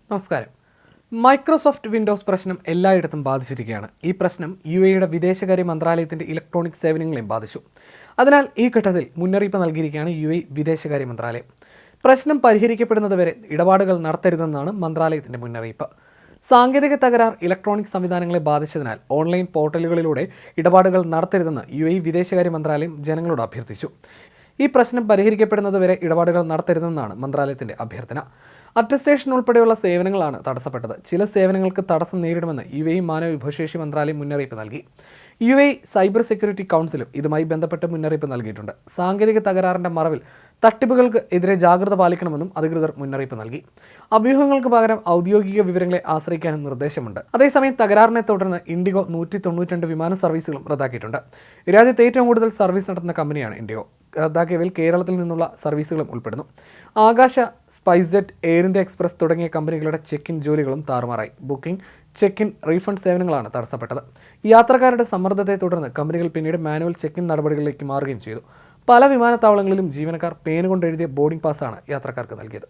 നമസ്കാരം. Microsoft Windows പ്രശ്നം എല്ലായിടത്തും ബാധിച്ചിരിക്കുകയാണ്. ഈ പ്രശ്നം യുടെ വിദേശകാര്യ മന്ത്രാലയത്തിൻ്റെ ഇലക്ട്രോണിക് സേവനങ്ങളെയും ബാധിച്ചു. അതിനാൽ ഈ ഘട്ടത്തിൽ മുന്നറിയിപ്പ് നൽകിയിരിക്കുകയാണ് വിദേശകാര്യ മന്ത്രാലയം. പ്രശ്നം പരിഹരിക്കപ്പെടുന്നതുവരെ ഇടപാടുകൾ നടത്തരുതെന്നാണ് മന്ത്രാലയത്തിൻ്റെ മുന്നറിയിപ്പ്. സാങ്കേതിക തകരാർ ഇലക്ട്രോണിക് സംവിധാനങ്ങളെ ബാധിച്ചതിനാൽ ഓൺലൈൻ പോർട്ടലുകളിലൂടെ ഇടപാടുകൾ നടത്തരുതെന്ന് വിദേശകാര്യ മന്ത്രാലയം ജനങ്ങളോട് അഭ്യർത്ഥിച്ചു. ഈ പ്രശ്നം പരിഹരിക്കപ്പെടുന്നതുവരെ ഇടപാടുകൾ നടത്തരുതെന്നാണ് മന്ത്രാലയത്തിൻ്റെ അഭ്യർത്ഥന. അറ്റസ്റ്റേഷൻ ഉൾപ്പെടെയുള്ള സേവനങ്ങളാണ് തടസ്സപ്പെട്ടത്. ചില സേവനങ്ങൾക്ക് തടസ്സം നേരിടുമെന്ന് മാനവ വിഭവശേഷി മന്ത്രാലയം മുന്നറിയിപ്പ് നൽകി. സൈബർ സെക്യൂരിറ്റി കൗൺസിലും ഇതുമായി ബന്ധപ്പെട്ട് മുന്നറിയിപ്പ് നൽകിയിട്ടുണ്ട്. സാങ്കേതിക തകരാറിൻ്റെ മറവിൽ തട്ടിപ്പുകൾക്ക് എതിരെ ജാഗ്രത പാലിക്കണമെന്നും അധികൃതർ മുന്നറിയിപ്പ് നൽകി. അഭ്യൂഹങ്ങൾക്ക് പകരം ഔദ്യോഗിക വിവരങ്ങളെ ആശ്രയിക്കാനും നിർദ്ദേശമുണ്ട്. അതേസമയം തകരാറിനെ തുടർന്ന് ഇൻഡിഗോ 192 വിമാന സർവീസുകളും റദ്ദാക്കിയിട്ടുണ്ട്. രാജ്യത്ത് ഏറ്റവും കൂടുതൽ സർവീസ് നടത്തുന്ന കമ്പനിയാണ് ഇൻഡിഗോ. റദ്ദാക്കിയവയിൽ കേരളത്തിൽ നിന്നുള്ള സർവീസുകളും ഉൾപ്പെടുന്നു. ആകാശ, സ്പൈസ്ജെറ്റ്, എയർ ഇന്ത്യ എക്സ്പ്രസ് തുടങ്ങിയ കമ്പനികളുടെ ചെക്ക് ഇൻ ജോലികളും താറുമാറായി. ബുക്കിംഗ്, ചെക്ക് ഇൻ, റീഫണ്ട് സേവനങ്ങളാണ് തടസ്സപ്പെട്ടത്. യാത്രക്കാരുടെ സമ്മർദ്ദത്തെ തുടർന്ന് കമ്പനികൾ പിന്നീട് മാനുവൽ ചെക്ക് ഇൻ നടപടികളിലേക്ക് മാറുകയും ചെയ്തു. പല വിമാനത്താവളങ്ങളിലും ജീവനക്കാർ പേനുകൊണ്ടെഴുതിയ ബോർഡിംഗ് പാസ്സാണ് യാത്രക്കാർക്ക് നൽകിയത്.